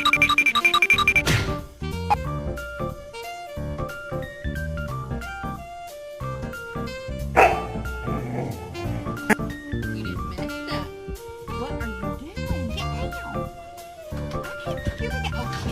You didn't mess up. What are you doing? Get down. I can't figure it out.